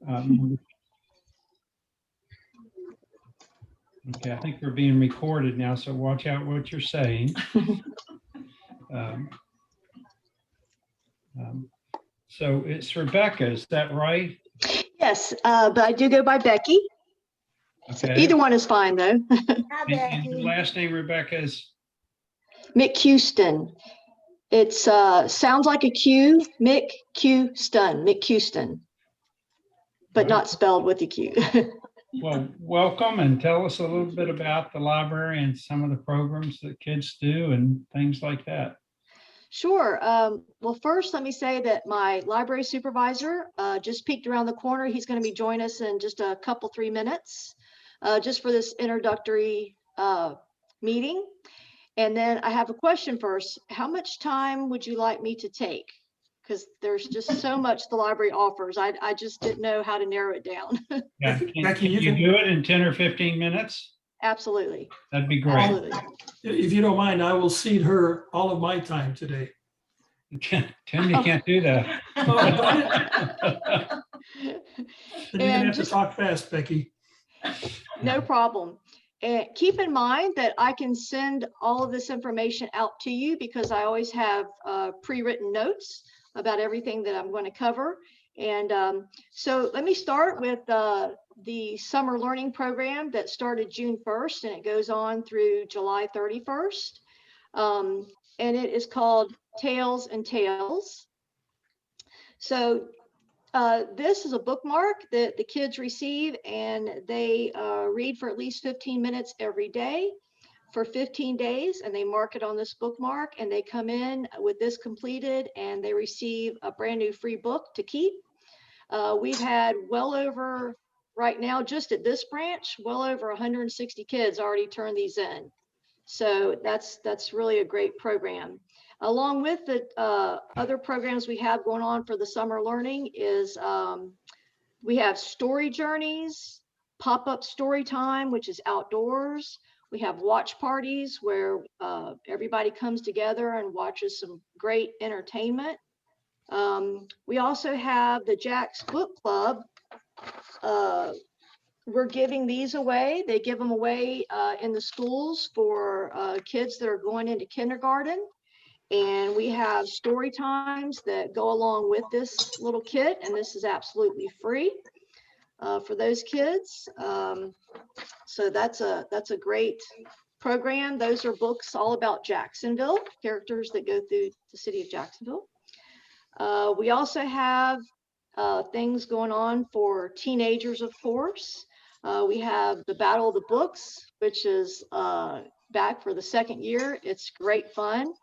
Okay, I think we're being recorded now, so watch out what you're saying. So it's Rebecca, is that right? Yes, but I do go by Becky. So Okay. either one is fine, though. And your last name, Rebecca, is? McHouston. It's sounds like a Q, McHouston, but not spelled with a Q. Well, welcome, and tell us a little bit about the library and some of the programs that kids do and things like that. Sure. Well, first, let me say that my library supervisor just peeked around the corner. He's going to be joining us in just a couple, 3 minutes, just for this introductory meeting. And then I have a question first. How much time would you like me to take? Because there's just so much the library offers. I just didn't know how to narrow it down. Yeah, can you do it in 10 or 15 minutes? Absolutely. That'd be great. Absolutely. If you don't mind, I will cede her all of my time today. Tim, you can't do that. Then you're gonna have to talk fast, Becky. No problem. And keep in mind that I can send all of this information out to you because I always have pre-written notes about everything that I'm going to cover. And so let me start with the summer learning program that started June 1st and it goes on through July 31st. And it is called Tales and Tales. So this is a bookmark that the kids receive and they read for at least 15 minutes every day for 15 days, and they mark it on this bookmark and they come in with this completed and they receive a brand new free book to keep. We've had well over, right now, just at this branch, well over 160 kids already turned these in. So that's really a great program. Along with the other programs we have going on for the summer learning is we have story journeys, pop-up story time, which is outdoors. We have watch parties where everybody comes together and watches some great entertainment. We also have the Jack's Book Club. We're giving these away. They give them away in the schools for kids that are going into kindergarten. And we have story times that go along with this little kit, and this is absolutely free for those kids. So that's a great program. Those are books all about Jacksonville, characters that go through the city of Jacksonville. We also have things going on for teenagers, of course. We have the Battle of the Books, which is back for the second year. It's great fun.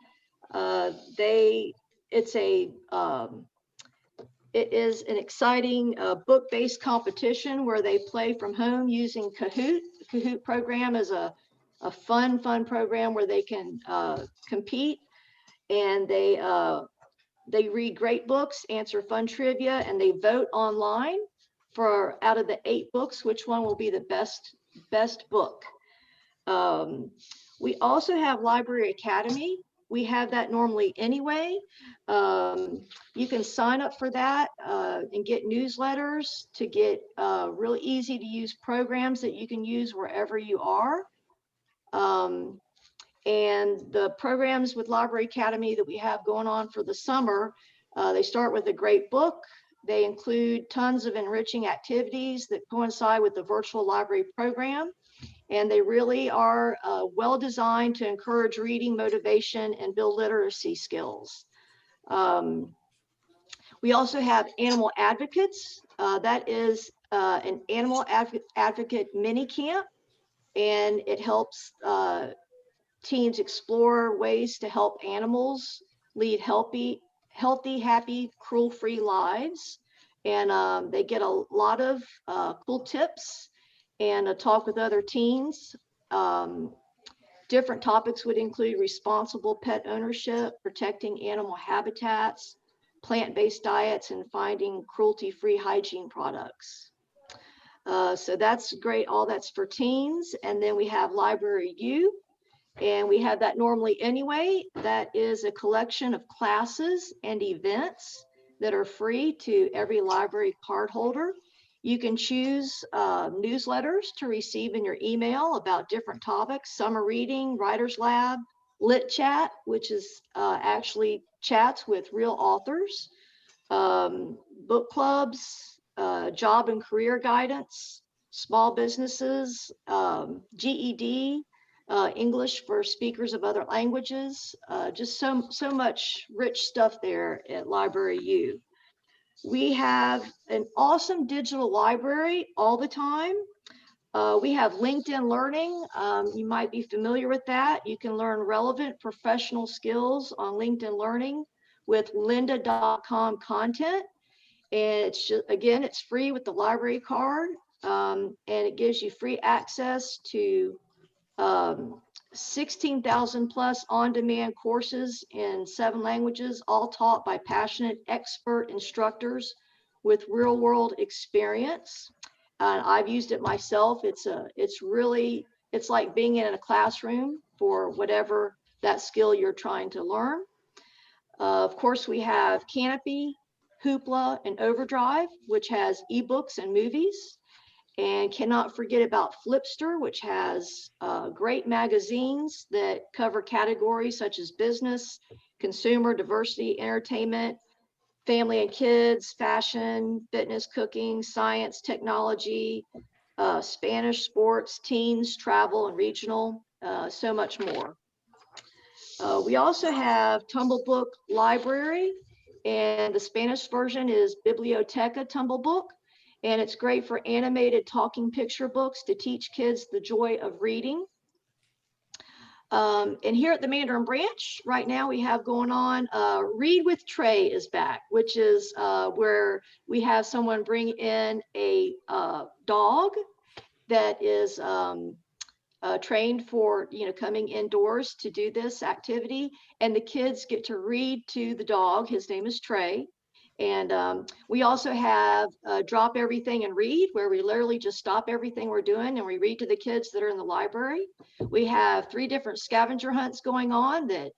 It is an exciting book-based competition where they play from home using Kahoot. The Kahoot program is a fun program where they can compete, and they read great books, answer fun trivia, and they vote online for out of the 8 books, which one will be the best book. We also have Library Academy. We have that normally anyway. You can sign up for that and get newsletters to get really easy to use programs that you can use wherever you are. And the programs with Library Academy that we have going on for the summer, they start with a great book. They include tons of enriching activities that coincide with the virtual library program. And they really are well designed to encourage reading, motivation, and build literacy skills. We also have Animal Advocates. That is an Animal Advocate mini camp, and it helps teens explore ways to help animals lead healthy, happy, cruel-free lives. And they get a lot of cool tips and a talk with other teens. Different topics would include responsible pet ownership, protecting animal habitats, plant-based diets, and finding cruelty-free hygiene products. So that's great. All that's for teens. And then we have Library U, and we have that normally anyway. That is a collection of classes and events that are free to every library card holder. You can choose newsletters to receive in your email about different topics, summer reading, writer's lab, lit chat, which is actually chats with real authors, book clubs, job and career guidance, small businesses, GED, English for speakers of other languages, just so much rich stuff there at Library U. We have an awesome digital library all the time. We have LinkedIn Learning. You might be familiar with that. You can learn relevant professional skills on LinkedIn Learning with lynda.com content. And it's just, again, it's free with the library card. And it gives you free access to 16,000 plus on-demand courses in 7 languages, all taught by passionate expert instructors with real-world experience. And I've used it myself. It's like being in a classroom for whatever that skill you're trying to learn. Of course, we have Canopy, Hoopla, and Overdrive, which has ebooks and movies. And cannot forget about Flipster, which has great magazines that cover categories such as business, consumer, diversity, entertainment, family and kids, fashion, fitness, cooking, science, technology, Spanish, sports, teens, travel, and regional, so much more. We also have Tumble Book Library, and the Spanish version is Biblioteca Tumble Book. And it's great for animated talking picture books to teach kids the joy of reading. And here at the Mandarin branch, right now we have going on, Read with Trey is back, which is where we have someone bring in a dog that is trained for, coming indoors to do this activity. And the kids get to read to the dog. His name is Trey. And we also have Drop Everything and Read, where we literally just stop everything we're doing and we read to the kids that are in the library. We have 3 different scavenger hunts going on that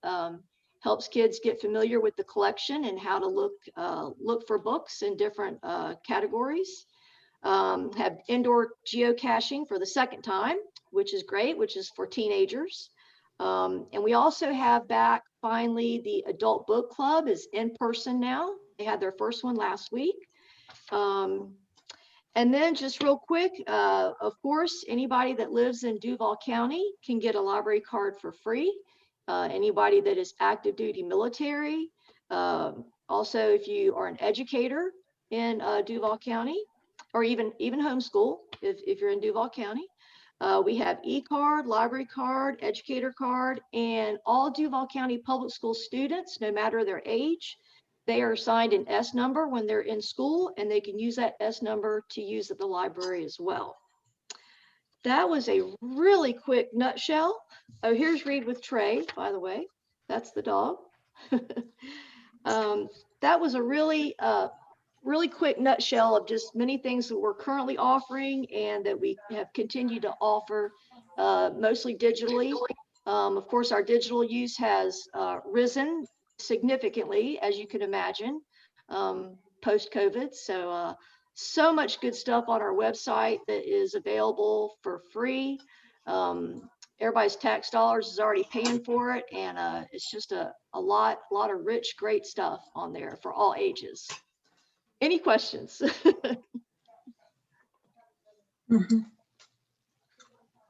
helps kids get familiar with the collection and how to look for books in different categories. Have indoor geocaching for the 2nd time, which is great, which is for teenagers. And we also have back, finally, the adult book club is in person now. They had their first one last week. And then just real quick, of course, anybody that lives in Duval County can get a library card for free. Anybody that is active duty military. Also, if you are an educator in Duval County, or even homeschool, if you're in Duval County. We have e-card, library card, educator card, and all Duval County public school students, no matter their age, they are assigned an S number when they're in school, and they can use that S number to use at the library as well. That was a really quick nutshell. Oh, here's Read with Trey, by the way. That's the dog. That was a really quick nutshell of just many things that we're currently offering and that we have continued to offer, mostly digitally. Of course, our digital use has risen significantly, as you can imagine, post-COVID. So much good stuff on our website that is available for free. Everybody's tax dollars is already paying for it, and it's just a lot of rich, great stuff on there for all ages. Any questions?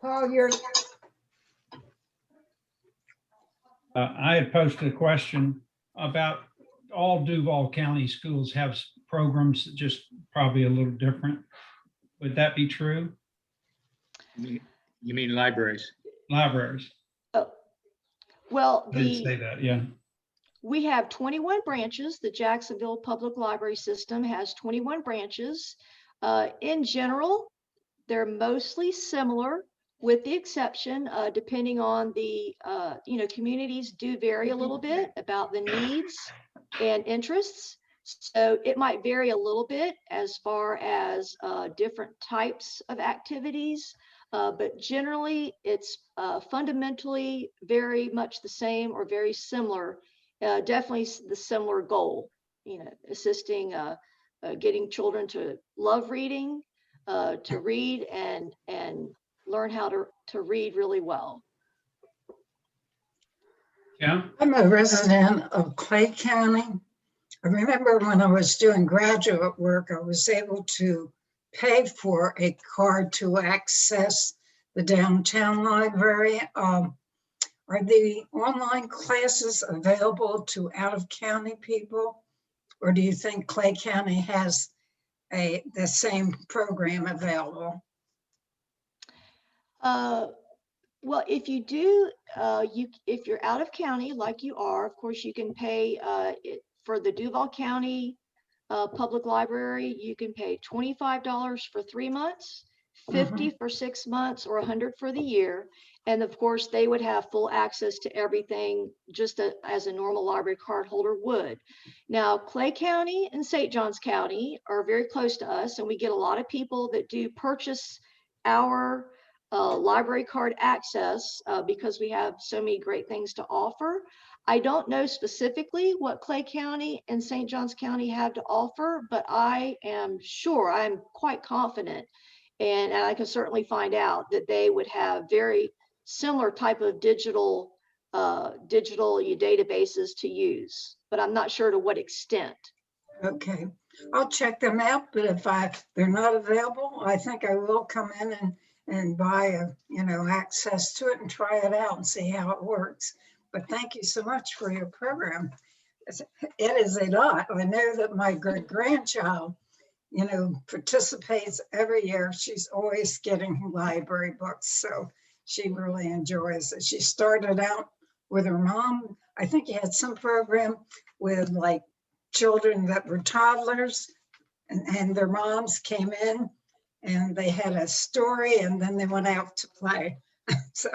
Paul, you're I had posted a question about all Duval County schools have programs that just probably a little different. Would that be true? You mean libraries? Libraries. Oh, well, I didn't say that, yeah. We have 21 branches. The Jacksonville Public Library System has 21 branches. In general, they're mostly similar, with the exception, depending on the, communities do vary a little bit about the needs and interests. So it might vary a little bit as far as different types of activities, but generally it's fundamentally very much the same or very similar. Definitely the similar goal, assisting getting children to love reading, to read and learn how to read really well. Yeah, I'm a resident of Clay County. I remember when I was doing graduate work, I was able to pay for a card to access the downtown library. Are the online classes available to out-of-county people? Or do you think Clay County has the same program available? Well, if you do, if you're out of county like you are, of course, you can pay for the Duval County Public Library. You can pay $25 for 3 months, $50 for 6 months, or $100 for the year. And of course, they would have full access to everything just as a normal library card holder would. Now, Clay County and St. Johns County are very close to us, and we get a lot of people that do purchase our library card access because we have so many great things to offer. I don't know specifically what Clay County and St. Johns County have to offer, but I am sure, I'm quite confident, and I can certainly find out that they would have very similar type of digital databases to use, but I'm not sure to what extent. Okay, I'll check them out, but if they're not available, I think I will come in and buy access to it and try it out and see how it works. But thank you so much for your program. It is a lot. I know that my grandchild, participates every year. She's always getting library books, so she really enjoys it. She started out with her mom. I think he had some program with like children that were toddlers, and their moms came in and they had a story and then they went out to play. So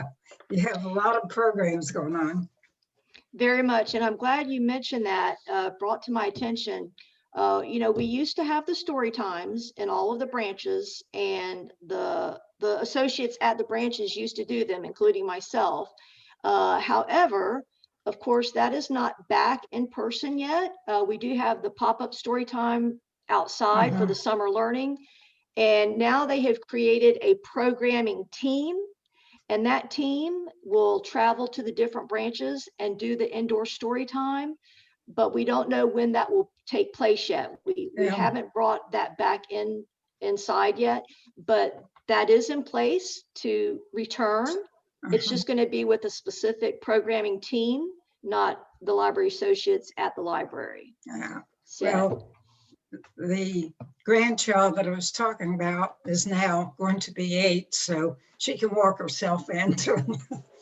you have a lot of programs going on. Very much, and I'm glad you mentioned that, brought to my attention. We used to have the story times in all of the branches, and the associates at the branches used to do them, including myself. However, of course, that is not back in person yet. We do have the pop-up story time outside for the summer learning. And now they have created a programming team, and that team will travel to the different branches and do the indoor story time, but we don't know when that will take place yet. We haven't brought that back inside yet, but that is in place to return. It's just going to be with a specific programming team, not the library associates at the library. Yeah. So, Well, the grandchild that I was talking about is now going to be 8, so she can walk herself into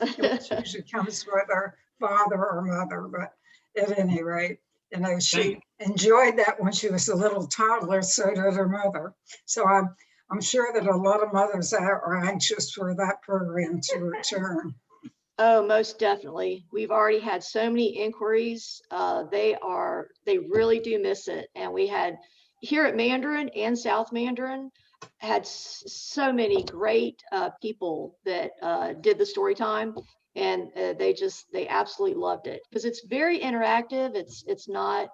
it. She usually comes with her father or mother, but at any rate, she enjoyed that when she was a little toddler, so did her mother. So I'm sure that a lot of mothers are anxious for that program to return. oh, most definitely. We've already had so many inquiries. They really do miss it. And we had here at Mandarin and South Mandarin had so many great people that did the story time, and they absolutely loved it because it's very interactive. It's not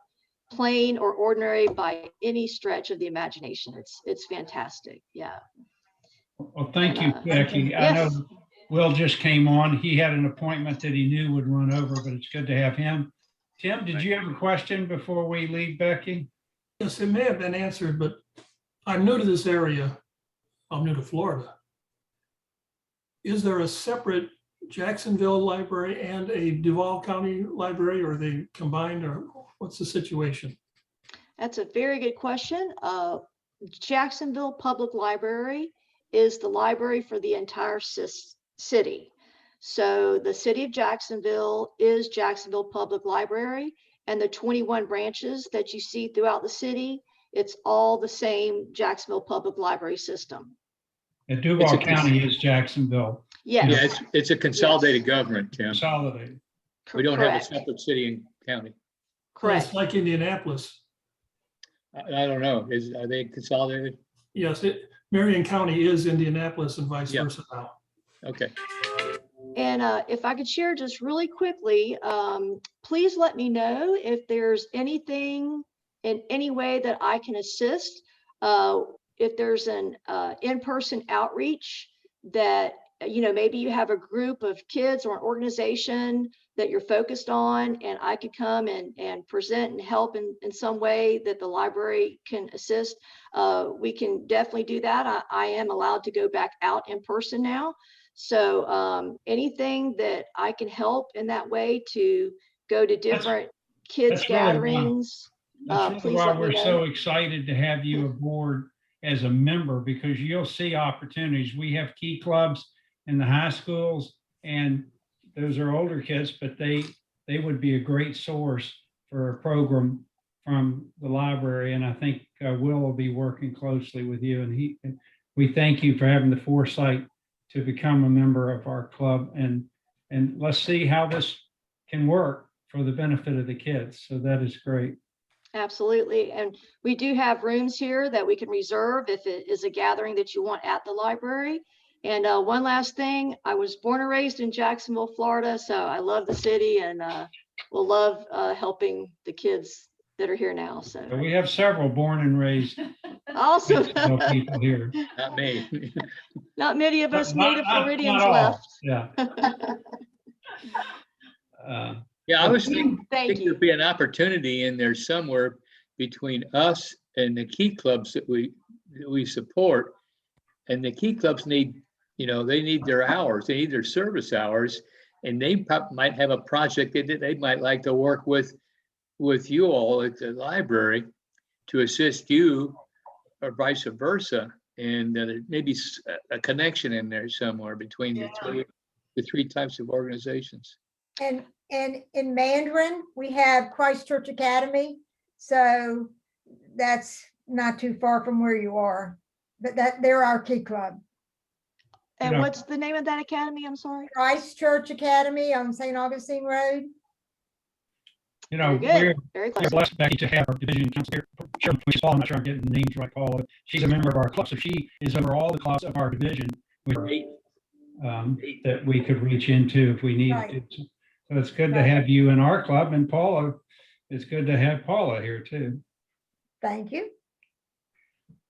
plain or ordinary by any stretch of the imagination. It's fantastic. Yeah. well, thank you, Becky. I Yes. know Will just came on. He had an appointment that he knew would run over, but it's good to have him. Tim, did you have a question before we leave Becky? Yes, it may have been answered, but I'm new to this area. I'm new to Florida. Is there a separate Jacksonville library and a Duval County library, or are they combined, or what's the situation? That's a very good question. Jacksonville Public Library is the library for the entire city. So the city of Jacksonville is Jacksonville Public Library, and the 21 branches that you see throughout the city, it's all the same Jacksonville Public Library system. And Duval County is Jacksonville. Yes. Yeah, it's a consolidated government, Tim. Consolidated. We don't have a Correct. separate city and county. Correct. It's like Indianapolis. I don't know. Are they consolidated? Yes, Marion County is Indianapolis and vice Yeah. versa now. Okay. And if I could share just really quickly, please let me know if there's anything in any way that I can assist. If there's an in-person outreach that, maybe you have a group of kids or an organization that you're focused on, and I could come and present and help in some way that the library can assist, we can definitely do that. I am allowed to go back out in person now. So anything that I can help in that way to go to different kids that's really why- gatherings, That's really please why let me we're know. so excited to have you aboard as a member, because you'll see opportunities. We have key clubs in the high schools, and those are older kids, but they would be a great source for a program from the library. And I think Will will be working closely with you, and we thank you for having the foresight to become a member of our club, and let's see how this can work for the benefit of the kids. So that is great. Absolutely. And we do have rooms here that we can reserve if it is a gathering that you want at the library. And one last thing, I was born and raised in Jacksonville, Florida, so I love the city, and will love helping the kids that are here now. So But we have several born and raised awesome. people here. Not me. Not many of us native Not Floridians all. left. Yeah. Yeah, I was thinking Thank you. there'd be an opportunity in there somewhere between us and the key clubs that we support. And the key clubs need, they need their hours, they need their service hours, and they might have a project that they might like to work with you all at the library to assist you, or vice versa. And maybe a connection in there somewhere between the three types of organizations. And in Mandarin, we have Christchurch Academy. So that's not too far from where you are, but they're our key club. And Yeah. what's the name of that academy? I'm sorry. Christchurch Academy on St. Augustine Road. Very good. We're Very close. blessed, Becky, to have our division counselor. Sure, I'm not sure I'm getting the names right, Paula. She's a member of our club, so she is over all the clubs of our division, that we could reach into if we needed Right. to. So it's good to Right. have you in our club, and Paula, it's good to have Paula here too. Thank you.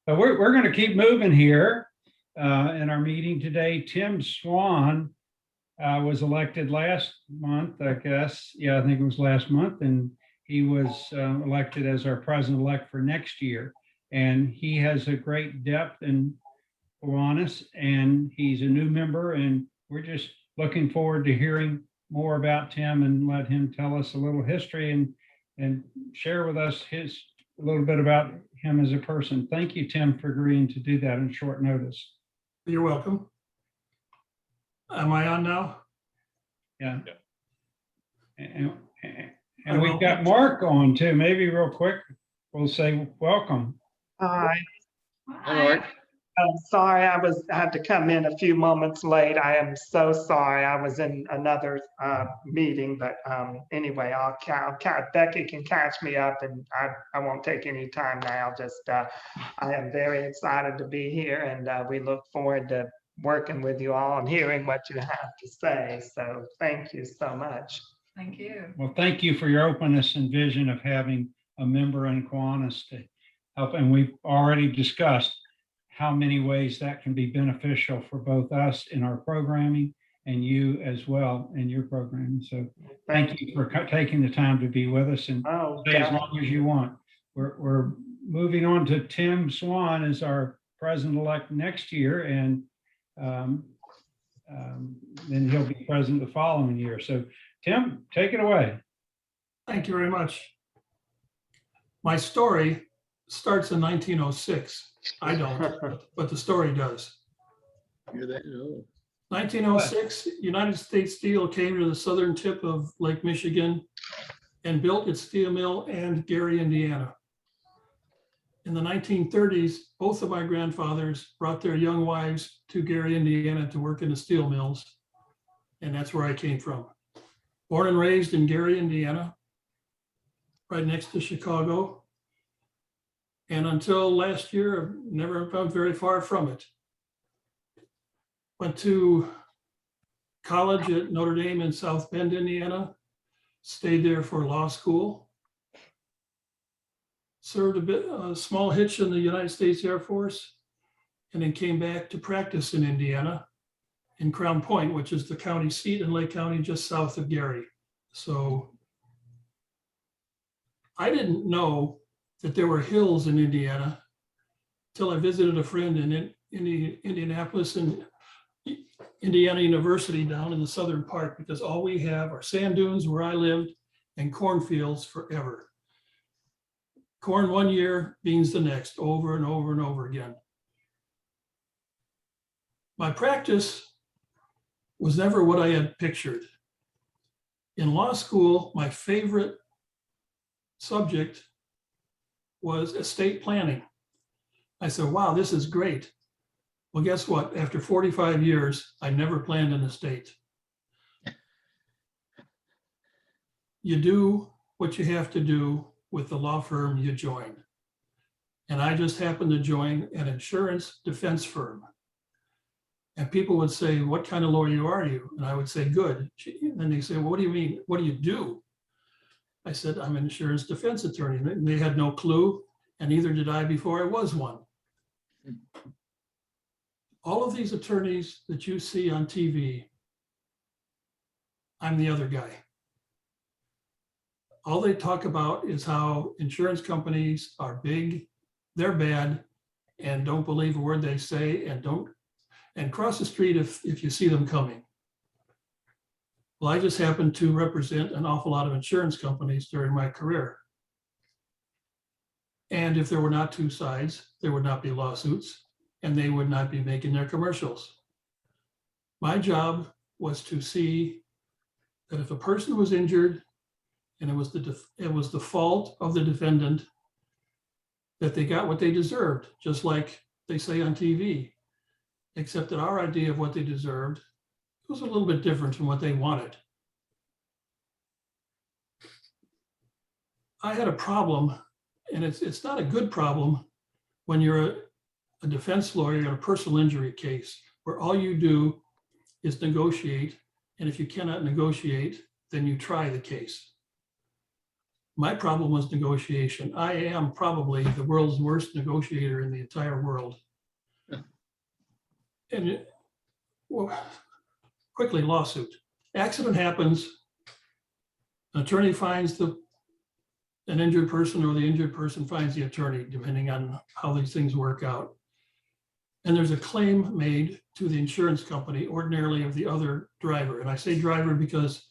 So we're going to keep moving here in our meeting today. Tim Swan was elected last month, I guess. Yeah, I think it was last month. And he was elected as our president-elect for next year. And he has a great depth in Kiwanis, and he's a new member. And we're just looking forward to hearing more about Tim, and let him tell us a little history and share with us a little bit about him as a person. Thank you, Tim, for agreeing to do that on short notice. You're welcome. Am I on now? Yeah. And we've got Mark on too. Maybe real quick, we'll say welcome. Hi, All right. I'm sorry I had to come in a few moments late. I am so sorry. I was in another meeting, but anyway, Becky can catch me up, and I won't take any time now. Just I am very excited to be here, and we look forward to working with you all and hearing what you have to say. So thank you so much. Thank you. Well, thank you for your openness and vision of having a member in Kiwanis to help. And we've already discussed how many ways that can be beneficial for both us in our programming and you as well in your programming. So thank you for taking the time to be with us, and stay as long as you want. We're moving on to Tim Swan as our president-elect next year, and then he'll be president the following year. So Tim, take it away. Thank you very much. My story starts in 1906. I don't, but the story does. You're that, oh, 1906, United States Steel came to the southern tip of Lake Michigan and built its steel mill in Gary, Indiana. In the 1930s, both of my grandfathers brought their young wives to Gary, Indiana to work in the steel mills. And that's where I came from. Born and raised in Gary, Indiana, right next to Chicago. And until last year, I've never been very far from it. Went to college at Notre Dame in South Bend, Indiana, stayed there for law school. served a small hitch in the United States Air Force, and then came back to practice in Indiana in Crown Point, which is the county seat in Lake County, just south of Gary. So I didn't know that there were hills in Indiana till I visited a friend in Indianapolis and Indiana University down in the southern part, because all we have are sand dunes where I lived and cornfields forever. Corn one year, beans the next, over and over and over again. My practice was never what I had pictured. In law school, my favorite subject was estate planning. I said, wow, this is great. Well, guess what? After 45 years, I never planned an estate. You do what you have to do with the law firm you join. And I just happened to join an insurance defense firm. And people would say, what kind of lawyer are you? And I would say, good. And they say, well, what do you mean? What do you do? I said, I'm an insurance defense attorney. And they had no clue, and neither did I before I was one. All of these attorneys that you see on TV, I'm the other guy. All they talk about is how insurance companies are big, they're bad, and don't believe a word they say, and cross the street if you see them coming. Well, I just happened to represent an awful lot of insurance companies during my career. And if there were not two sides, there would not be lawsuits, and they would not be making their commercials. My job was to see that if a person was injured and it was the fault of the defendant, that they got what they deserved, just like they say on TV, except that our idea of what they deserved was a little bit different from what they wanted. I had a problem, and it's not a good problem when you're a defense lawyer in a personal injury case where all you do is negotiate, and if you cannot negotiate, then you try the case. My problem was negotiation. I am probably the world's worst negotiator in the entire world. And quickly, lawsuit. Accident happens, an attorney finds an injured person, or the injured person finds the attorney, depending on how these things work out. And there's a claim made to the insurance company, ordinarily of the other driver. And I say driver because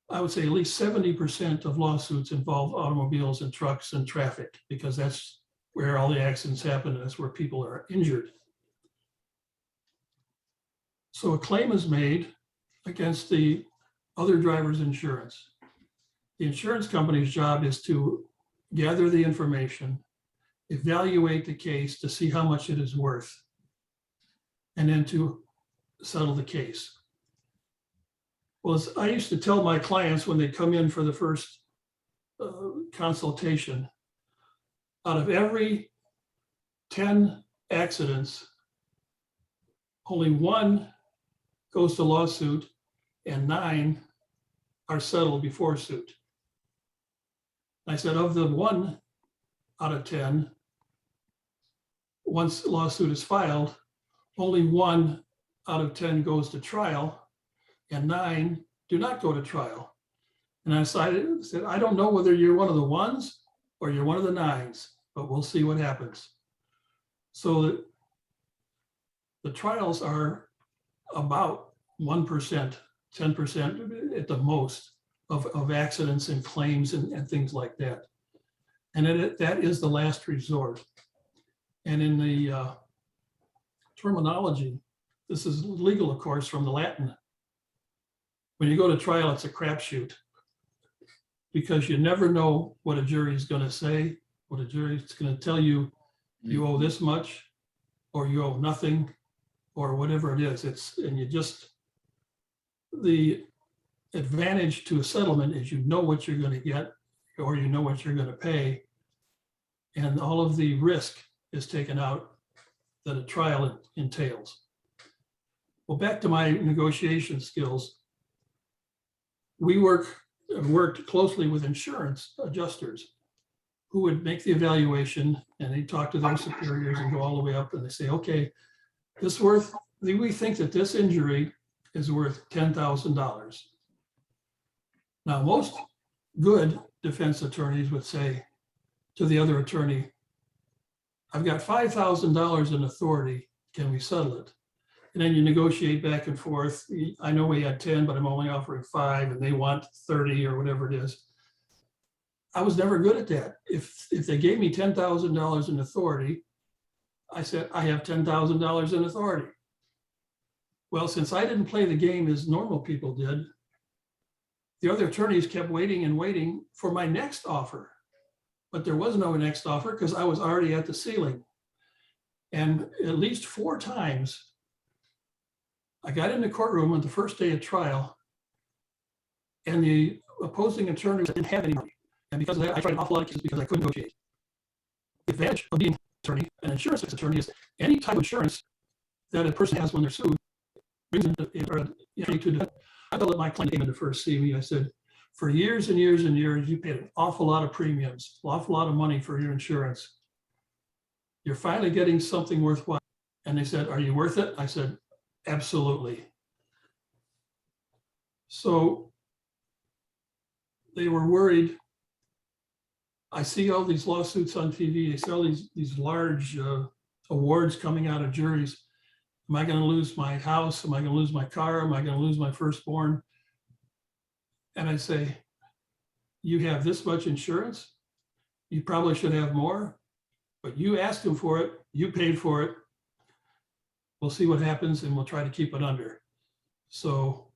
I would say at least 70% of lawsuits involve automobiles and trucks and traffic, because that's where all the accidents happen and that's where people are injured. So a claim is made against the other driver's insurance. The insurance company's job is to gather the information, evaluate the case to see how much it is worth, and then to settle the case. Well, as I used to tell my clients when they come in for the first consultation, out of every 10 accidents, only 1 goes to lawsuit and 9 are settled before suit. I said, of the 1 out of 10, once a lawsuit is filed, only 1 out of 10 goes to trial and 9 do not go to trial. And I said, I don't know whether you're one of the 1s or you're one of the 9s, but we'll see what happens. So the trials are about 1%, 10% at the most of accidents and claims and things like that. And that is the last resort. And in the terminology, this is legal, of course, from the Latin. When you go to trial, it's a crapshoot, because you never know what a jury is going to say, what a jury is going to tell you, you owe this much, or you owe nothing, or whatever it is. And you just, the advantage to a settlement is you know what you're going to get, or you know what you're going to pay, and all of the risk is taken out that a trial entails. Well, back to my negotiation skills. We worked closely with insurance adjusters. who would make the evaluation, and they talk to their superiors and go all the way up, and they say, okay, we think that this injury is worth $10,000. Now, most good defense attorneys would say to the other attorney, I've got $5,000 in authority, can we settle it? And then you negotiate back and forth. I know we had 10, but I'm only offering 5, and they want 30 or whatever it is. I was never good at that. If they gave me $10,000 in authority, I said, I have $10,000 in authority. Well, since I didn't play the game as normal people did, the other attorneys kept waiting and waiting for my next offer. But there was no next offer because I was already at the ceiling. And at least 4 times, I got in the courtroom on the first day of trial, and the opposing attorney didn't have any money. And because of that, I tried an awful lot of cases because I couldn't negotiate. The advantage of being an attorney, an insurance attorney, is any type of insurance that a person has when they're sued brings them to defend. I told my client came in to first see me. I said, for years and years and years, you paid an awful lot of premiums, an awful lot of money for your insurance. You're finally getting something worthwhile. And they said, are you worth it? I said, absolutely. So they were worried. I see all these lawsuits on TV. I see all these large awards coming out of juries. Am I going to lose my house? Am I going to lose my car? Am I going to lose my firstborn? And I say, you have this much insurance. You probably should have more, but you asked him for it. You paid for it. We'll see what happens, and we'll try to keep it under. So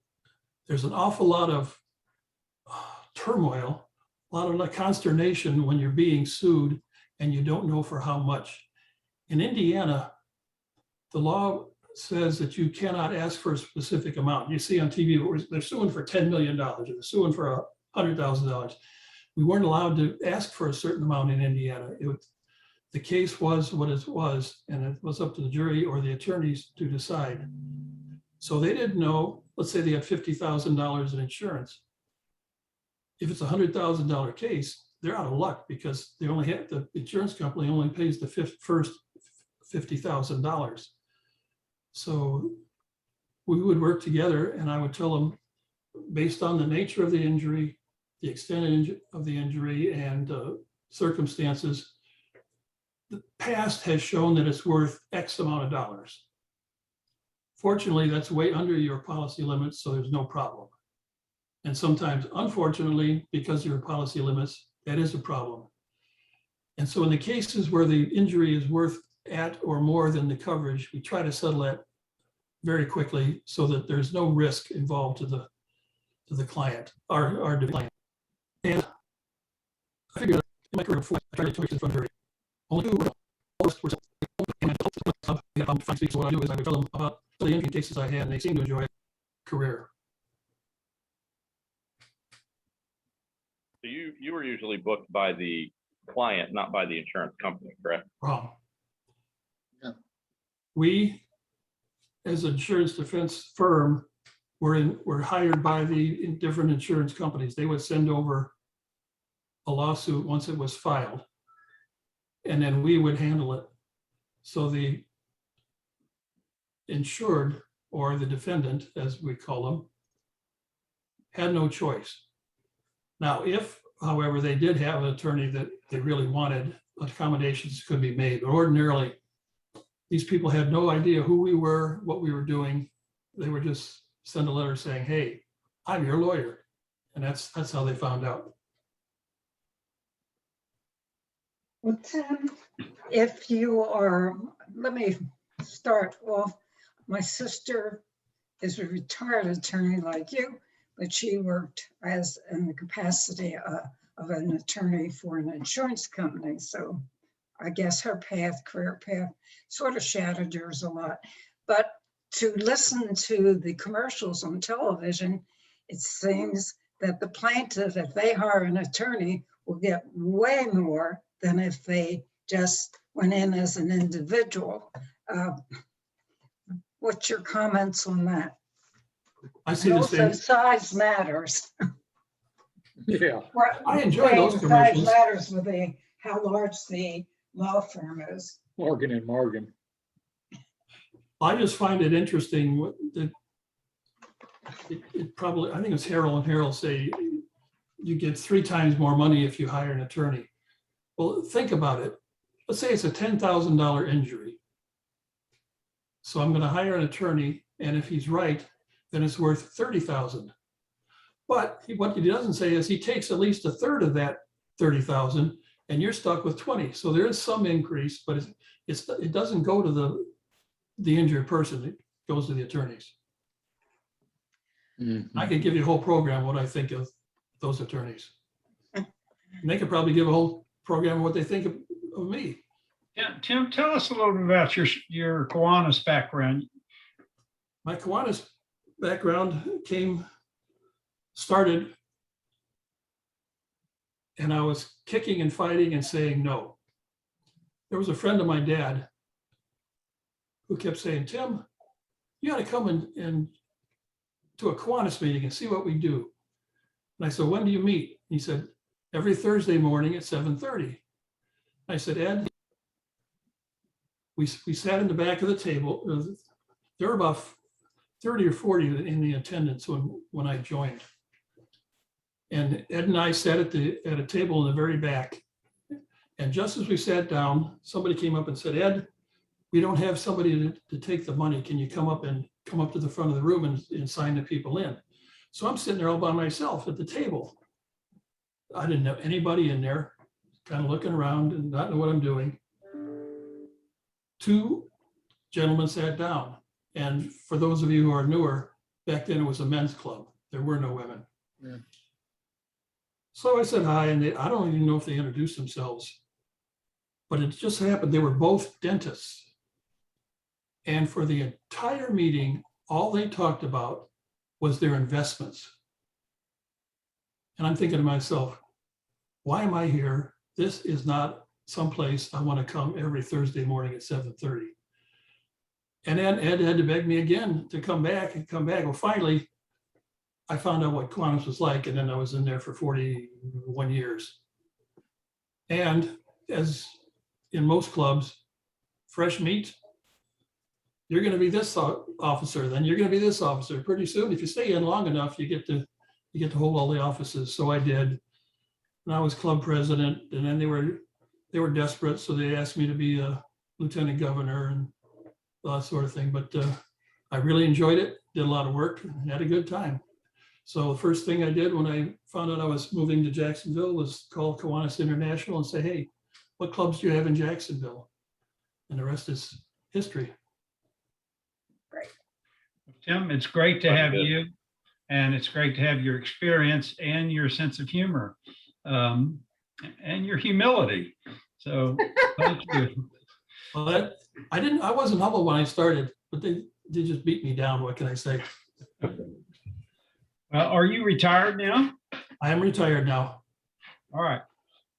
there's an awful lot of turmoil, a lot of consternation when you're being sued and you don't know for how much. In Indiana, the law says that you cannot ask for a specific amount. You see on TV, they're suing for $10 million, or they're suing for $100,000. We weren't allowed to ask for a certain amount in Indiana. The case was what it was, and it was up to the jury or the attorneys to decide. So they didn't know, let's say they had $50,000 in insurance. If it's a $100,000 case, they're out of luck because they only have, the insurance company only pays the first $50,000. So we would work together, and I would tell them, based on the nature of the injury, the extent of the injury, and circumstances, the past has shown that it's worth X amount of dollars. Fortunately, that's way under your policy limits, so there's no problem. And sometimes, unfortunately, because of your policy limits, that is a problem. And so in the cases where the injury is worth at or more than the coverage, we try to settle that very quickly so that there's no risk involved to the client, our client. And I figured in my career before, I tried to choices from very only 2 were and so what I do is I would tell them about the injury cases I had, and they seem to enjoy a career. So you were usually booked by the client, not by the insurance company, correct? Wrong. Yeah. We, as an insurance defense firm, were hired by the different insurance companies. They would send over a lawsuit once it was filed, and then we would handle it. So the insured, or the defendant, as we call them, had no choice. Now, if, however, they did have an attorney that they really wanted, accommodations could be made. But ordinarily, these people had no idea who we were, what we were doing. They would just send a letter saying, hey, I'm your lawyer. And that's how they found out. Well, Tim, if you are, let me start off. My sister is a retired attorney like you, but she worked as in the capacity of an attorney for an insurance company. So I guess her career path sort of shadowed yours a lot. But to listen to the commercials on television, it seems that the plaintiff, if they hire an attorney, will get way more than if they just went in as an individual. What's your comments on that? I see the same. Size matters. Yeah. I enjoy those commercials. Size matters with the how large the law firm is. Morgan and Morgan. I just find it interesting that it probably, I think it's Harold and Harold say you get 3 times more money if you hire an attorney. Well, think about it. Let's say it's a $10,000 injury. So I'm going to hire an attorney, and if he's right, then it's worth 30,000. But what he doesn't say is he takes at least a third of that 30,000, and you're stuck with 20. So there is some increase, but it doesn't go to the injured person. It goes to the attorneys. Mhm. I could give you a whole program what I think of those attorneys. And they could probably give a whole program of what they think of me. Yeah, Tim, tell us a little bit about your Kiwanis background. My Kiwanis background started, and I was kicking and fighting and saying no. There was a friend of my dad who kept saying, Tim, you got to come and to a Kiwanis meeting and see what we do. And I said, when do you meet? He said, every Thursday morning at 7:30. I said, Ed, we sat in the back of the table. There were about 30 or 40 in the attendance when I joined. And Ed and I sat at a table in the very back. And just as we sat down, somebody came up and said, Ed, we don't have somebody to take the money. Can you come up to the front of the room and sign the people in? So I'm sitting there all by myself at the table. I didn't have anybody in there, kind of looking around and not know what I'm doing. 2 gentlemen sat down. And for those of you who are newer, back then it was a men's club. There were no women. Yeah. So I said hi, and I don't even know if they introduced themselves, but it just happened they were both dentists. And for the entire meeting, all they talked about was their investments. And I'm thinking to myself, why am I here? This is not someplace I want to come every Thursday morning at 7:30. And then Ed had to beg me again to come back. Well, finally, I found out what Kiwanis was like, and then I was in there for 41 years. And as in most clubs, fresh meat, you're going to be this officer, then you're going to be this officer. Pretty soon, if you stay in long enough, you get to hold all the offices. So I did. And I was club president, and then they were desperate, so they asked me to be a lieutenant governor and that sort of thing. But I really enjoyed it, did a lot of work, and had a good time. So the first thing I did when I found out I was moving to Jacksonville was call Kiwanis International and say, hey, what clubs do you have in Jacksonville? And the rest is history. Tim, it's great to Sounds have good. you, and it's great to have your experience and your sense of humor, and your humility. So thank you. Well, I wasn't humble when I started, but they just beat me down. What can I say? Are you retired now? I am retired now. All right.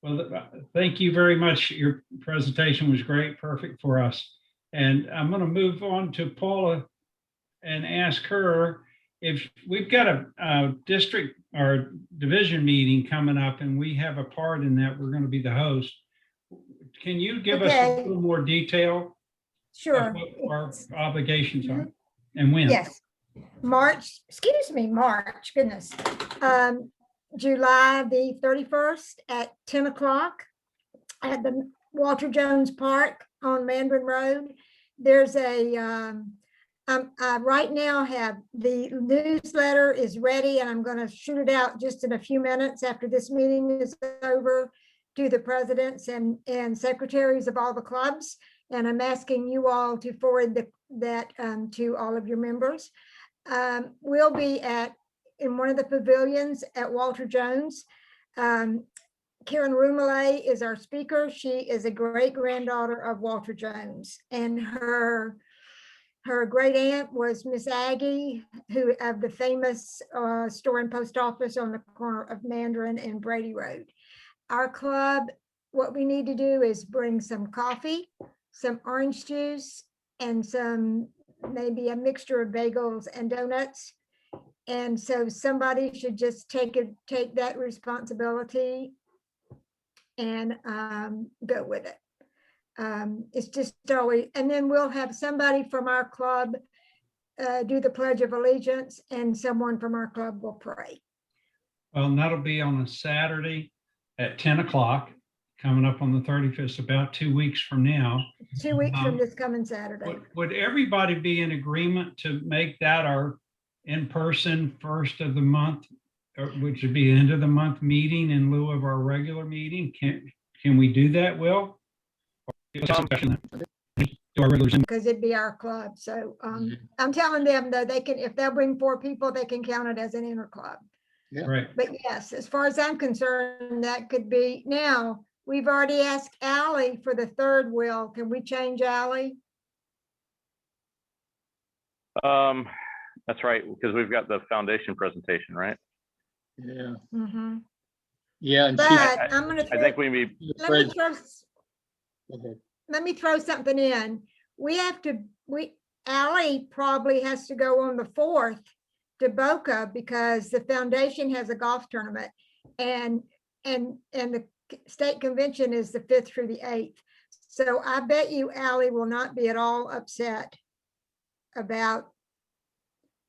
Well, thank you very much. Your presentation was great, perfect for us. And I'm going to move on to Paula and ask her if we've got a district or division meeting coming up and we have a part in that. We're going to be the host. Can you give us a Okay. little more detail Sure. of what our obligations are and when? Yes. March, goodness. July the 31st at 10 o'clock at the Walter Jones Park on Mandarin Road. There's I right now have the newsletter is ready, and I'm going to shoot it out just in a few minutes after this meeting is over to the presidents and secretaries of all the clubs. And I'm asking you all to forward that to all of your members. We'll be in one of the pavilions at Walter Jones. Karen Rumele is our speaker. She is a great granddaughter of Walter Jones, and her great aunt was Miss Aggie, who of the famous store and post office on the corner of Mandarin and Brady Road. Our club, what we need to do is bring some coffee, some orange juice, and maybe a mixture of bagels and donuts. And so somebody should just take that responsibility and go with it. It's just always, and then we'll have somebody from our club do the Pledge of Allegiance, and someone from our club will pray. Well, and that'll be on a Saturday at 10 o'clock, coming up on the 35th, about 2 weeks from now. 2 weeks from this coming Saturday. Would everybody be in agreement to make that our in-person first of the month, which would be end of the month meeting in lieu of our regular meeting? Can we do that, Will? Because it'd be our club. So I'm telling them though, they can, if they'll bring 4 people, they can count it as an interclub. Yeah. Right. But yes, as far as I'm concerned, that could be. Now, we've already asked Ally for the third, Will. Can we change Ally? That's right, because we've got the foundation presentation, right? Yeah. Mm-hmm. Yeah. And But she's I'm gonna. I think we need, Let me throw something in. We have to, Ally probably has to go on the 4th to Boca because the foundation has a golf tournament, and the state convention is the 5th through the 8th. So I bet you Ally will not be at all upset about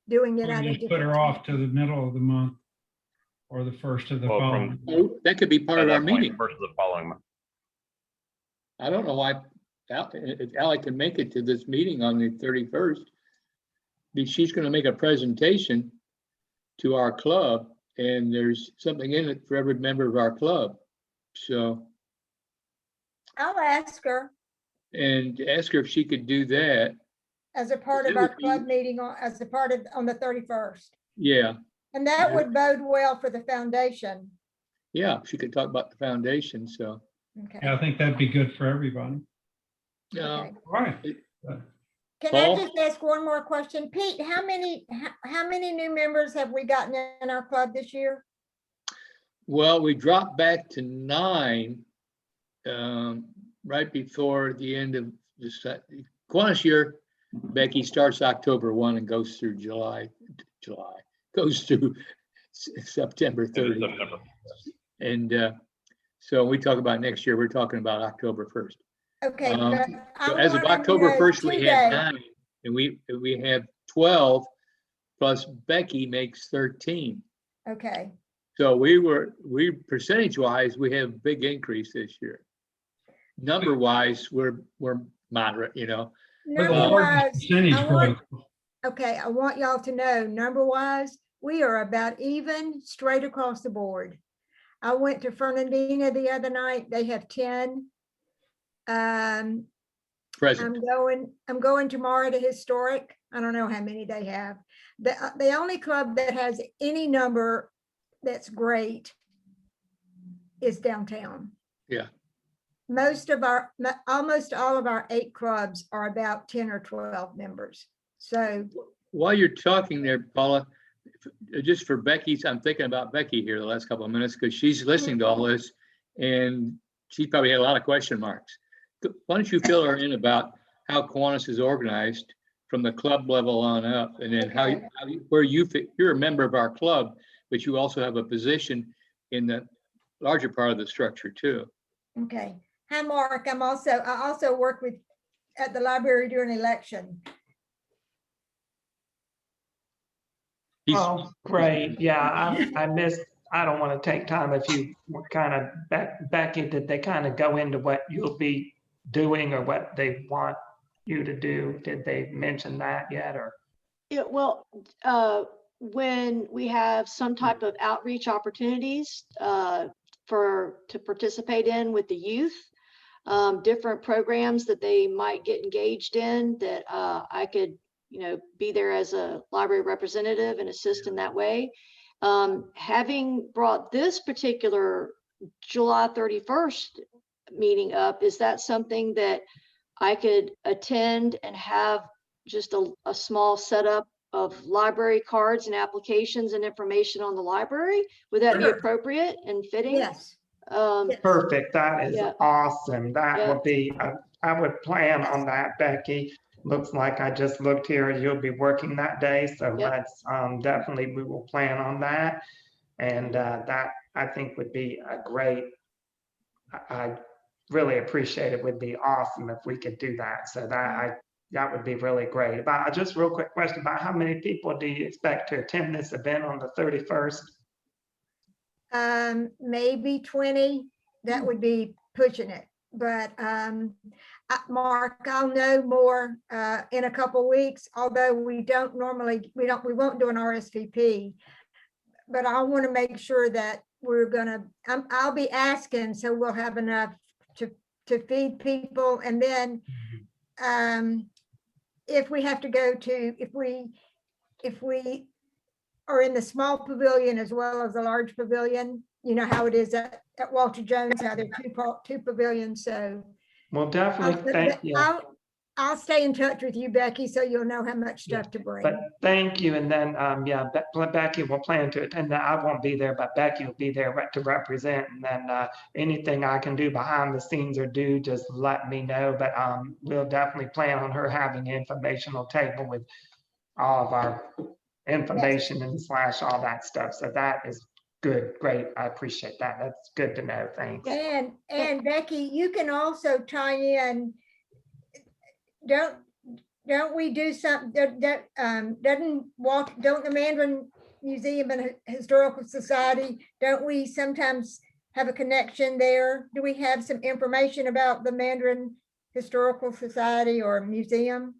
doing it out of Just put her off to the middle of the month or the first of the Well, following. Oh, that could be part at of our that point, meeting. first of the following month. I don't know why, if Ally can make it to this meeting on the 31st. She's gonna make a presentation to our club, and there's something in it for every member of our club. So, I'll ask her and ask her if she could do that. as a part of It our would be- club meeting as a part of, on the 31st. Yeah, And that Yeah. would bode well for the foundation. yeah, she could talk about the foundation, so. Okay. Yeah, I think that'd be good for everybody. Okay. Right. Can I Paul? just ask one more question? Pete, how many new members have we gotten in our club this year? Well, we dropped back to 9 right before the end of Kiwanis year. Becky starts October 1 and goes through goes through September 30. September. And so we talk about next year, we're talking about October 1st. Okay. So but I'm as of wanting to October know 1st, we had today. 9, and we have 12, plus Becky makes 13. Okay, So we percentage wise, we have a big increase this year. Number wise, we're moderate, With the number largest wise, percentage I want, growth. okay, I want y'all to know, number wise, we are about even straight across the board. I went to Fernandina the other night. They have 10. present. I'm going tomorrow to Historic. I don't know how many they have. The only club that has any number that's great is downtown. Yeah. Almost all of our 8 clubs are about 10 or 12 members. So, While you're talking there, Paula, just for Becky's, I'm thinking about Becky here the last couple of minutes because she's listening to all this and she probably had a lot of question marks. Why don't you fill her in about how Kiwanis is organized from the club level on up, and then where you fit? You're a member of our club, but you also have a position in the larger part of the structure too. okay. Hi, Mark. I also work at the library during election. Oh, great. Yeah, I missed, I don't want to take time if you were kind of Becky, did they kind of go into what you'll be doing or what they want you to do? Did they mention that yet or? Yeah, well, when we have some type of outreach opportunities to participate in with the youth, different programs that they might get engaged in that I could, be there as a library representative and assist in that way. Having brought this particular July 31st meeting up, is that something that I could attend and have just a small setup of library cards and applications and information on the library? Would that be Sure. appropriate and fitting? Yes. Yes. Perfect. That is Yeah. awesome. That Yeah. would be, I would plan on that, Becky. Looks like I just looked here, you'll be working that day, so Yep. let's definitely, we will plan on that. And that I think would be a great I really appreciate it. Would be awesome if we could do that. So that would be really great. About just real quick question about how many people do you expect to attend this event on the 31st? Maybe 20, that would be pushing it. But Mark, I'll know more in a couple weeks, although we won't do an RSVP. But I want to make sure that we're gonna, I'll be asking, so we'll have enough to feed people. And then if we have to go to, if we are in the small pavilion as well as the large pavilion, you know how it is at Walter Jones, how there are two pavilions. So Well, definitely. Thank you. I'll stay in touch with you, Becky, so you'll know how much stuff to bring. But thank you. And then, yeah, Becky will plan to attend. I won't be there, but Becky will be there to represent. And then anything I can do behind the scenes or do, just let me know. But we'll definitely plan on her having an informational table with all of our information and slash all that stuff. So that is good. Great. I appreciate that. That's good to know. Thanks. And Becky, you can also tie in. Don't we do something that don't the Mandarin Museum and Historical Society, don't we sometimes have a connection there? Do we have some information about the Mandarin Historical Society or Museum?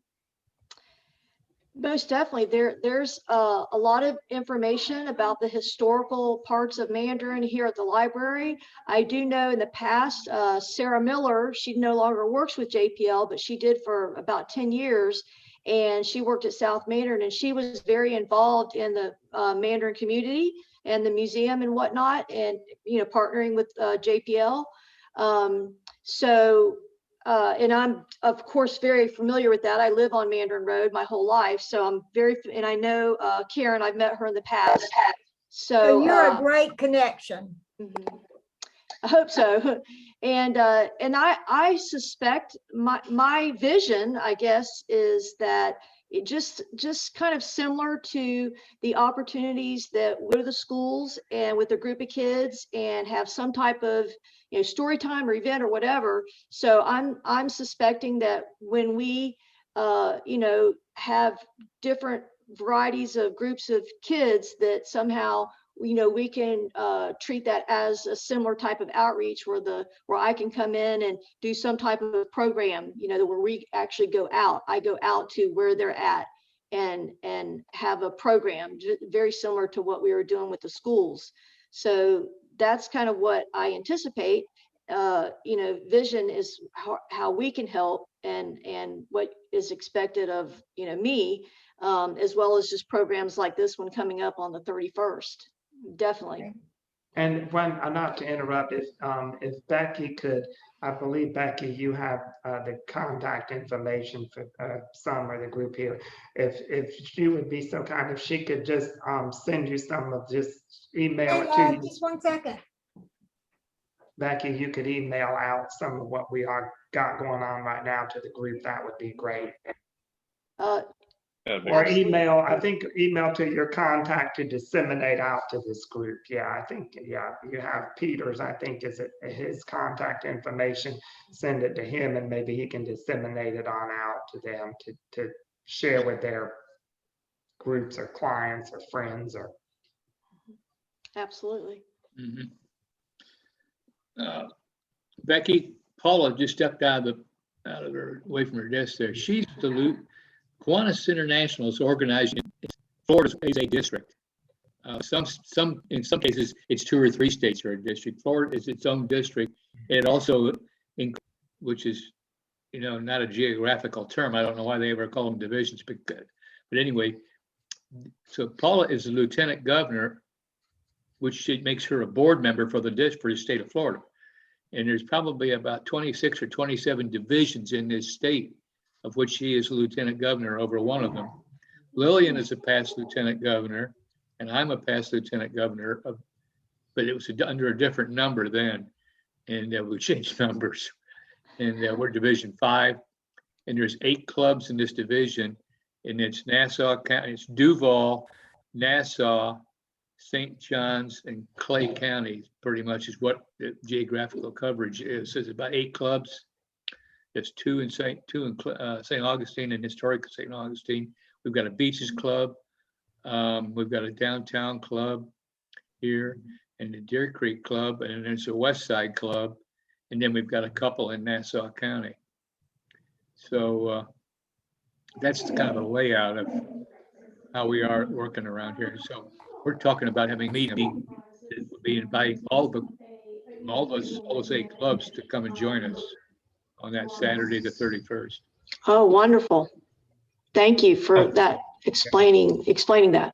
Most definitely. There's a lot of information about the historical parts of Mandarin here at the library. I do know in the past, Sarah Miller, she no longer works with JPL, but she did for about 10 years. And she worked at South Mandarin, and she was very involved in the Mandarin community and the museum and whatnot, and, you know, partnering with JPL. And I'm, of course, very familiar with that. I live on Mandarin Road my whole life. So I'm and I know Karen, I've met her in the past. So you're a great connection. I hope so. And I suspect my vision, I guess, is that it just kind of similar to the opportunities that we go to the schools and with a group of kids and have some type of, you know, story time or event or whatever. So I'm suspecting that when we you know, have different varieties of groups of kids, that somehow, you know, we can treat that as a similar type of outreach where I can come in and do some type of program, you know, where we actually go out. I go out to where they're at and have a program very similar to what we were doing with the schools. So that's kind of what I anticipate. You know, vision is how we can help and what is expected of, you know, me, as well as just programs like this one coming up on the 31st. Definitely. And when, not to interrupt, if Becky could, I believe, Becky, you have the contact information for some of the group here. If she would be so kind, if she could just send you some of, just email it to you. Just 1 second. Becky, you could email out some of what we got going on right now to the group. That would be great. Or email, I think email to your contact to disseminate out to this group. Yeah, I think, yeah, you have Peter's, I think, is it his contact information. Send it to him and maybe he can disseminate it on out to them to share with their groups or clients or friends or. Absolutely. Mhm. Becky, Paula just stepped out of away from her desk there. She's the Kiwanis International is organized in Florida is a district. In some cases, it's 2 or 3 states are a district. Florida is its own district. It also, which is, you know, not a geographical term. I don't know why they ever call them divisions, but anyway, so Paula is the lieutenant governor, which makes her a board member for the state of Florida. And there's probably about 26 or 27 divisions in this state, of which she is lieutenant governor over one of them. Lillian is a past lieutenant governor, and I'm a past lieutenant governor, but it was under a different number then, and we changed numbers. And we're Division 5, and there's 8 clubs in this division, and it's Nassau County, it's Duval, Nassau, St. John's and Clay County pretty much is what the geographical coverage is. So it's about 8 clubs. There's 2 in St. Augustine and historic St. Augustine. We've got a beaches club. We've got a downtown club here and the Deercreek club, and then there's a West Side club. And then we've got a couple in Nassau County. So that's kind of a layout of how we are working around here. So we're talking about having a meeting, be inviting all those 8 clubs to come and join us on that Saturday, the 31st. Oh, wonderful. Thank you for that, explaining that.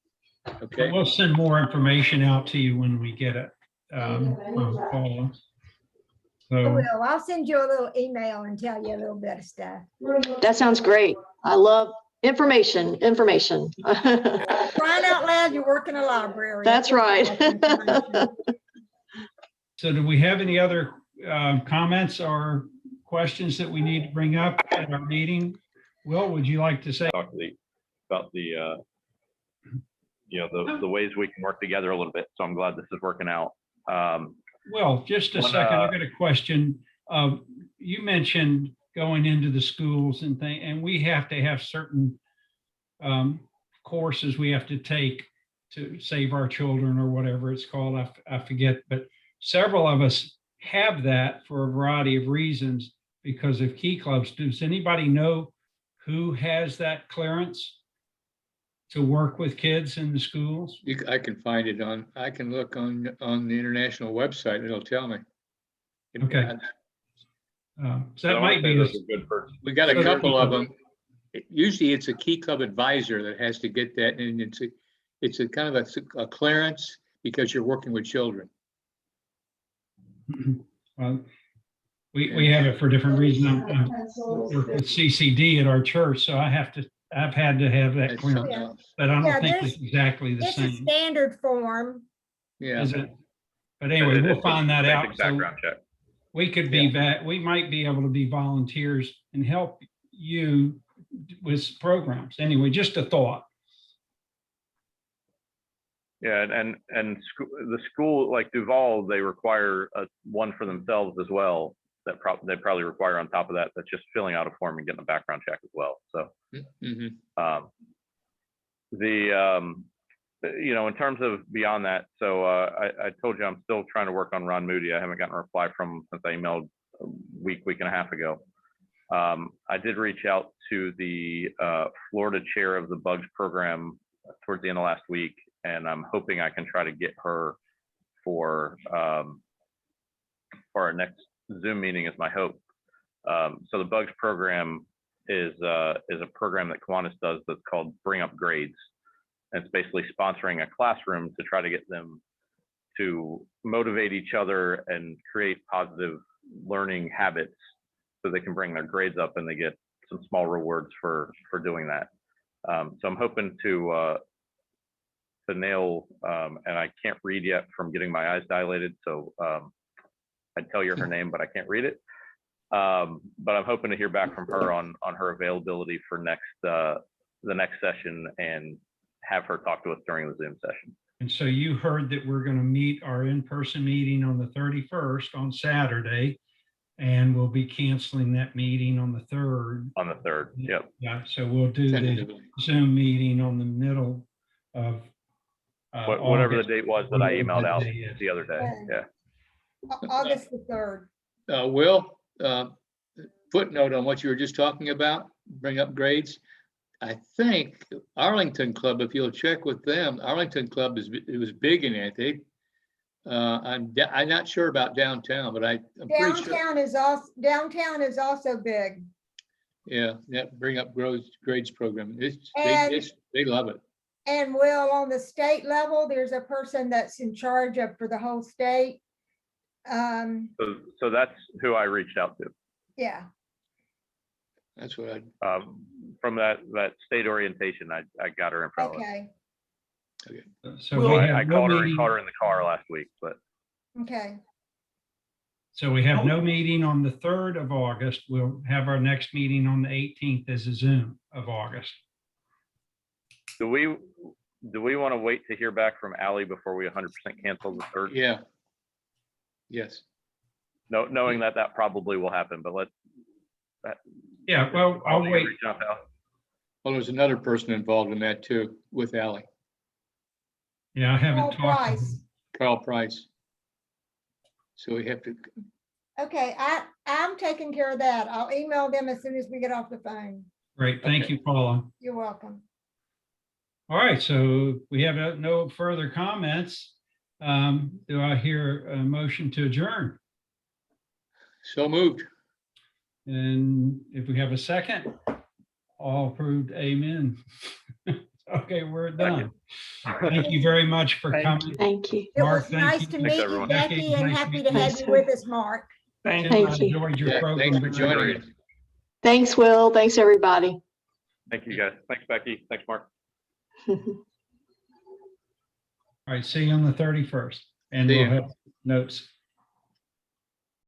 Okay. We'll send more information out to you when we get it. From Paula. I So, will. I'll send you a little email and tell you a little bit of stuff. That sounds great. I love information. Crying out loud, you work in a library. That's right. so do we have any other comments or questions that we need to bring up at our meeting? Will, would you like to say? Talk about the the ways we can work together a little bit. So I'm glad this is working out. Well, just a second, I've got a question. You mentioned going into the schools and we have to have certain courses we have to take to save our children or whatever it's called. I forget, but several of us have that for a variety of reasons because of key clubs. Does anybody know who has that clearance to work with kids in the schools? I can find it I can look on the international website. It'll tell me. Okay. So that might be, those are good for. We got a So couple of them. Usually it's a key club advisor that has to get that, and it's a kind of a clearance because you're working with children. we have it for different reasons. I work with CCD at our church, so I've had to have that That's clearance, something else. but I don't Yeah, think this- it's exactly the It's a same. standard form. Yeah. Is it? But anyway, we'll find that out. So Background check. we could be we might be able to be volunteers and help you with programs. Anyway, just a thought. Yeah, and the school like Duval, they require one for themselves as well. That they probably require on top of that. That's just filling out a form and getting a background check as well. So, in terms of beyond that, so I told you I'm still trying to work on Ron Moody. I haven't gotten a reply from him since I emailed a week and a half ago. I did reach out to the Florida chair of the Bugs program towards the end of last week, and I'm hoping I can try to get her for our next Zoom meeting is my hope. So the Bugs program is a program that Kiwanis does that's called Bring Up Grades. And it's basically sponsoring a classroom to try to get them to motivate each other and create positive learning habits so they can bring their grades up and they get some small rewards for doing that. So I'm hoping to nail, and I can't read yet from getting my eyes dilated. So I'd tell you her name, but I can't read it. But I'm hoping to hear back from her on her availability for the next session and have her talk to us during the Zoom session. And so you heard that we're going to meet our in-person meeting on the 31st on Saturday, and we'll be canceling that meeting on the 3rd. On the 3rd, yep. Yeah, so we'll do the Zoom meeting on the middle of whatever the August. date was that I emailed out Day is. the other day. Yeah. August the 3rd. Will, footnote on what you were just talking about, bring up grades. I think Arlington Club, if you'll check with them, Arlington Club it was big in it. I'm not sure about downtown, but I'm pretty sure. Downtown is also big. Yeah, that Bring Up Grades program. They love it. And Will, on the state level, there's a person that's in charge of for the whole state. So that's who I reached out to. Yeah. That's what from that state orientation, I got her info. Okay. So Well, we I have no called her meeting. in the car last week, but Okay. So we have no meeting on the 3rd of August. We'll have our next meeting on the 18th as a Zoom of August. do we do we want to wait to hear back from Ally before we 100% cancel the third? Yeah. Yes. No, knowing that that probably will happen, but let's. Yeah, well, I'll wait. Reach out to Ally. Well, there's another person involved in that too, with Ally, Yeah, I haven't Paul talked. to Price. him. Carl Price. So we have to, Okay, I'm taking care of that. I'll email them as soon as we get off the phone. Great, thank Okay. you, Paula. You're welcome. All right, so we have no further comments. Do I hear a motion to adjourn? so moved. And if we have a second, all approved, amen. Okay, we're done. Thank you very much for Thank coming. you. Thank you. It Mark, was thank nice you. to Thanks, meet you, everyone. Becky, and Nice happy meeting to you. have you with us, Mark. Thank Tim, you. I Thank you. enjoyed your Yeah, program. thanks for joining us. Thanks, Will. Thanks, everybody. Thank you, guys. Thanks, Becky. Thanks, Mark. All right, see you on the 31st. And See we'll ya. have notes.